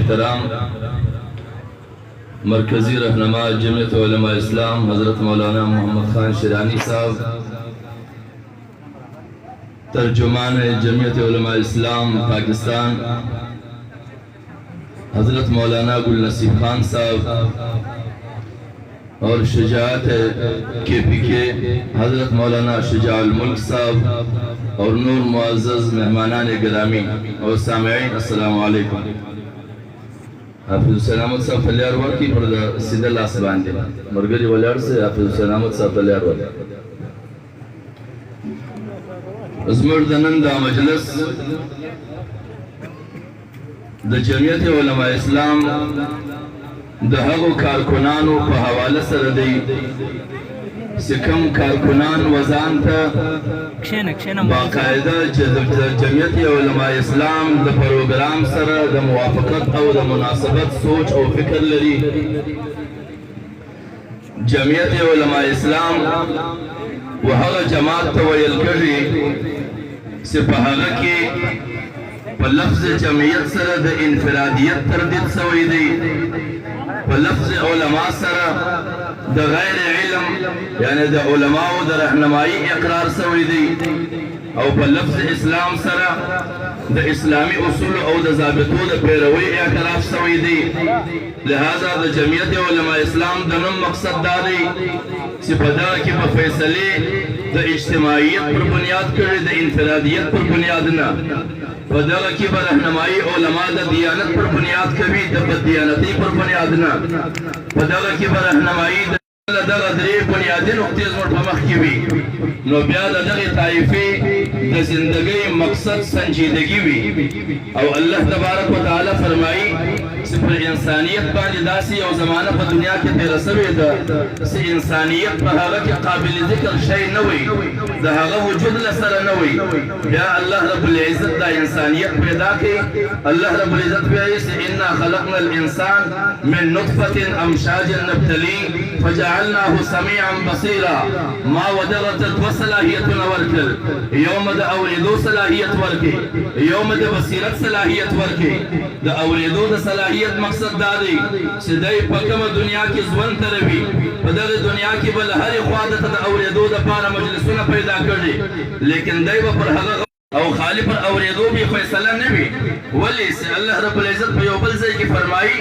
محترم مرکزی रहनुमा जमीयत उलमा इस्लाम हज़रत मौलाना मोहम्मद खान शिरानी साहब, तर्जुमान जमीयत उलमा इस्लाम पाकिस्तान हज़रत मौलाना गुल नसीब खान साहब और शुजाअत KPK हज़रत मौलाना शुजाउल मुल्क साहब और नूर मुअज़्ज़ज़ मेहमानान गिरामी और सामईन, अस्सलामु अलैकुम। हाफिज़ सलामत साहब फलियार वर्की पर सीधा लास बांधे मरगरी वलार से हाफिज़ सलामत साहब फलियार वर्की अज़मर दनंदा मजलिस द जमीयत उलमा इस्लाम द हगो कारकुनानो पे हवाले सर दी सिकम कारकुनान वजान था बाकायदा जमीयत उलमा इस्लाम द प्रोग्राम सर द मुवाफकत और द मुनासबत सोच और फिक्र लरी। जमीयत उलमा इस्लाम वह जमात तवयल करी सिपहागा के लफ्ज़ जमीयत सर द इनफरादियत तरदीद सवई दी लफ्ज़ उलमा सर द गैर इल्म यानी द उलमा द रहनुमाई इकरार सवई दी और लफ्ज़ इस्लाम सर द इस्लामी उसूल और द ज़ाबितों द पैरवी इकरार सवई दी। लिहाजा द जमीयत उलमा इस्लाम द नम मकसद दादी सिपदा की फैसले द इज्तिमाइयत पर बुनियाद करे द इनफरादियत पर बुनियाद ना बदला की रहनुमाई उलमा द दियानत पर बुनियाद कभी द बदियानती पर बुनियाद ना बदला की रहनुमाई दगा दरे बुनियादी नुक्ते मख की भी नो ब्याद दगे ताइफे द जिंदगी मकसद संजीदगी भी और अल्लाह तबारक व तआला फरमाई सिर्फ इंसानियत बांध दासी और जमाना पर दुनिया के तेरा सवे द से इंसानियत पर हागा के काबिल जिक्र शय न हुई द हागा वजूद लसर न हुई या अल्लाह रब्बुल इज्जत द इंसानियत पैदा की अल्लाह रब्बुल इज्जत पे से इन्ना खलकनल इंसान मिन नुतफतिन अमशाजिन नब्तली फजअलनाहु समीअन बसीरा मा वदगत वसलाहियत नवरकल यौम द औलिदो सलाहियत वर्के यौम द बसीरत सलाहियत वर्के द औलिदो द सलाहियत मकसद दादी सिदई पकम दुनिया की जुवन तरबी बदल दुनिया की बल हर ख्वादत द औलिदो द पारा मजलिसुना पैदा करे लेकिन दैव पर हग और खाली पर औलिदो भी फैसला नहीं वली से अल्लाह रब्बुल इज्जत पे योबल से की फरमाई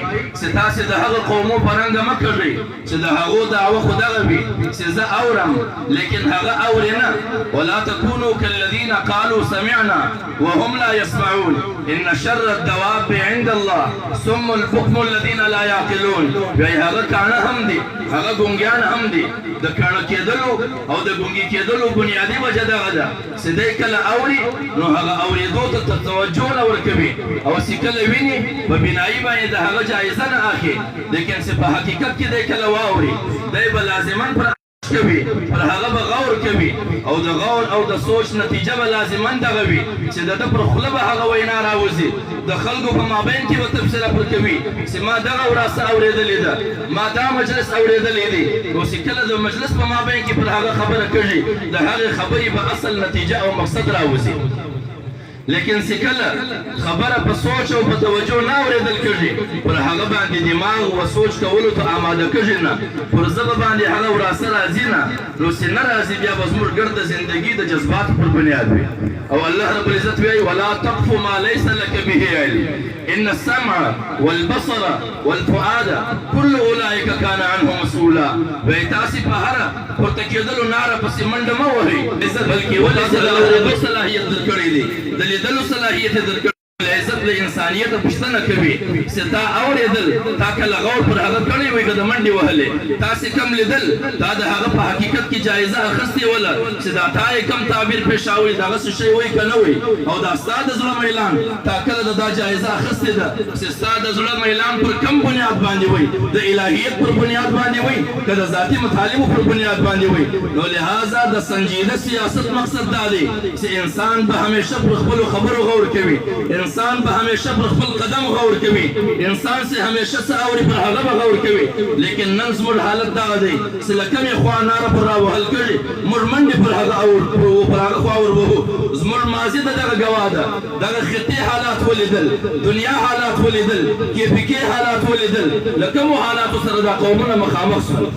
सिता से द हग कौमों परंग मत करे से द हगो दावा खुदा गबी से ज औरम लेकिन हग औरना वला तकूनु कल्लदीना कालू समिअना वहुम ला यस्मऊन इन शर्र الدواب عند الله ثم البكم الذين لا يعقلون वे हग काना हम दी हग गुंगियान हम दी द काना केदलो और द गुंगी केदलो बुनियादी वजह दा गदा सिदे कला औरी नो हग औरी दो तवज्जो न वरकबी और सिकल विनी बबिनाई बाय द हग जायजा न आखे लेकिन से हकीकत की देखला वावरी दे लाजिमन पर कभी पर हग बगौर कभी और द गौर और द सोच नतीजा लाजिमन दगवी से द पर खलब हग वइना रावजी द खलगो په مابین کې وتفسیر پر کوي چې ما دغه وراسه اوریدلې ده ما دا مجلس اوریدلې دي او چې کله د مجلس په مابین کې پر هغه خبره کوي د هغه خبرې په اصل نتیجه او مقصد راوځي लेकिन सिकला खबर पर सोच और तवज्जो ना औरेदल कजी पर हगा बांधे दिमाग व सोच कवलो तो आमादा कजी ना पर जब बांधे हगा उरासा राजी ना रो से न राजी बिया मजमूर गर्द जिंदगी द जज्बात पर बुनियाद हुई और अल्लाह रब्बुल इज्जत वे वला तक़फु मा लैसा लक बिही इल्म इन السمع والبصر والفؤاد كل اولئك كان عنه مسؤولا ويتاسي بهرا پرتکیدلو نار پس منډ مو وهي بلکې ولې صلاحیت درکړې دي دلیدلو صلاحیت درکړې عزت له انسانیت پښتنه کوي ستا اوریدل تا کله غور پر هغه کړي وي د منډي وهلې تاسو کم لیدل دا د هغه په حقیقت کې جایزه اخستې ولا چې دا تا کم تعبیر پېښاوي دا څه شی وای کنه وي او دا استاد زړه اعلان تا کله دا جایزه اخستې ده چې استاد زړه اعلان پر کم بنیاد باندې وي د الہیت پر بنیاد باندې وي کله ذاتی مطالب پر بنیاد باندې وي نو لہذا د سنجیده سیاست مقصد دا دی چې انسان به همیشه پر خپل خبرو غور کوي انسان به همیشه پر خپل قدم غور کوي انسان سي همیشه څه اوري پر هغه به غور کوي لیکن نن زموږ حالت دغه دی چې له کومې خوا ناره پر راوهل کړي موږ منډې پر هغه پر هغه خوا وربهو زموږ ماضي د دغه ګواه ده دغه خطې حالات ولیدل دنیا حالات ولیدل KPK حالات ولیدل له کومو حالاتو سره دا قومونه مخامخ شول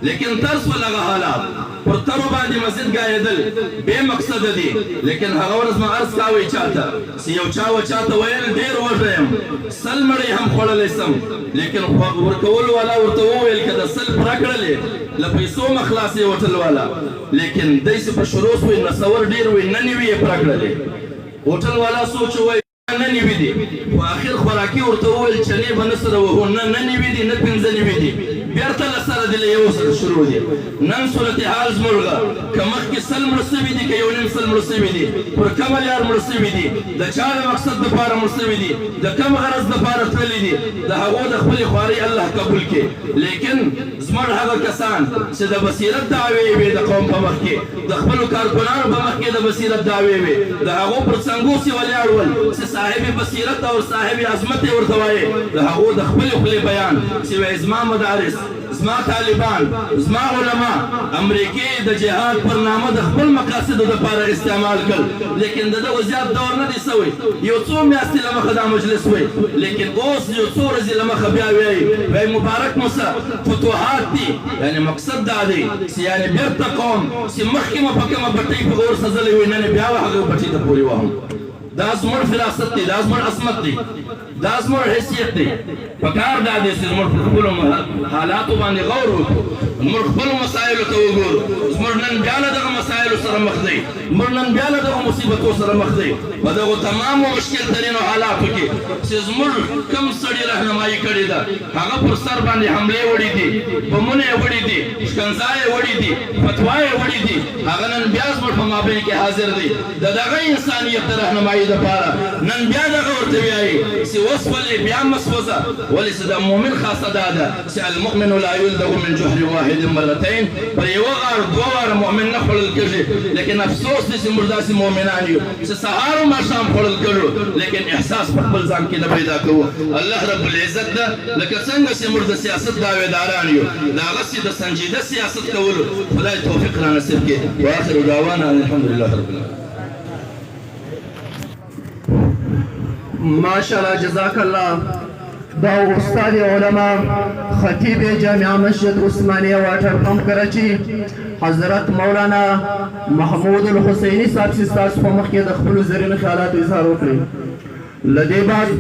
لیکن ترس ولغه حالات پر ترو باندې مسجد ګاېدل بے مقصد دي لیکن هغه ورځ ما عرض کاوه چاته چې یو چا و چاته ویل ډېر وږی یم سل مړۍ هم خوړلی سم لیکن ورکولو والا ورته وویل که د سل پوره کړلې له پیسو مه خلاصې هوټل والا لیکن دی چې په شروع سوی نصور ډېر وي نه نوي یې پوره کړلې هوټل والا سوچ وویل نه نوي دي خو آخر خوراکي ورته وویل چنې به نه سره وهو نه نوي دي نه پنځه نوي دي بیرته له سره د له یو سره شروع دي نن صورتحال زموږ که مخکې سل مړه سوي دي که یو نیم سل مړه سوي دي پر کومه لار مړه سوي دي د چا د مقصد دپاره مړه سوي دي د کوم غرض دپاره تللي دي د هغو د خپلې خوارۍ الله قبول کړي لیکن زموږ هغه کسان چې د بصیرت دعوې وې د قوم په مخ کې د خپلو کارکنانو په مخ کې د بصیرت دعوې وې د هغو پر څنګو سې ولاړ ول چې صاحب بصیرت او صاحب عظمت یې ورته وایې د هغو د خپلې خولې بیان چې وایي زما مدارس زما طالبان زما علما امریکې د جهاد پر نامه د خپل مقاصدو دپاره استعمال کړل لیکن د دغه زیات دور نه دی سوی یو څو میاشتې له مخه دا مجلس وی لیکن اوس یو څو ورځې له مخه بیا وایي مبارک موسه فتوحات دي یعنې مقصد دا دی چې یعنې بېرته قوم چې مخکې مه په کومه بټۍ په اور سزلی وي نن بیا به هغه بټۍ ته پورې وهم دا زموږ فراست دی دا زموږ عصمت دی دا زموږ حیثیت دی پکار دا دی چې زموږ پر خپلو حالاتو باندې غور وکړو زموږ خپلو مسایلو ته وګورو زموږ نن بیا له دغه مسایلو سره مخ دی زموږ نن بیا له دغه مصیبتو سره مخ دی په دغو تمامو مشکل ترینو حالاتو کې چې زموږ کوم سړي رهنمایي کړې ده هغه پر سر باندې حملې وړي دي بمونه یې وړي دي شکنځا یې وړي دي فتوا یې وړي دي هغه نن بیا زموږ په مابین کې حاضر دی د دغه انسانیت د رهنمایي دپاره نن بیا دغه ورته وایي چې اوس ولې بیا مسوځه ولې چې د مؤمن خاصه دا ده چې المؤمن لا یلدغ من جحر واحد مرتين پر یوه غار دوه واره مؤمن نه خوړل کېږي لیکن افسوس دی چې موږ داسې مؤمنان یو چې سهار و ماښام خوړل کړو لیکن احساس په خپل ځان کې نه پیدا کوو الله رب العزت ده لکه څنګه چې موږ د سیاست دعویداران یو د هغسې د سنجیده سیاست کولو خدای توفیق را نصیب کړي واخر دعوانا الحمدلله رب العالمین ماشاءالله جزاک الله دا استاد علما خطیب جامعہ مسجد عثمانیہ واٹر پمپ کراچی حضرت مولانا محمود الحسینی صاحب سے تاسو په مخ کې د خپل زرین خیالات اظهار وکړي لدی بعد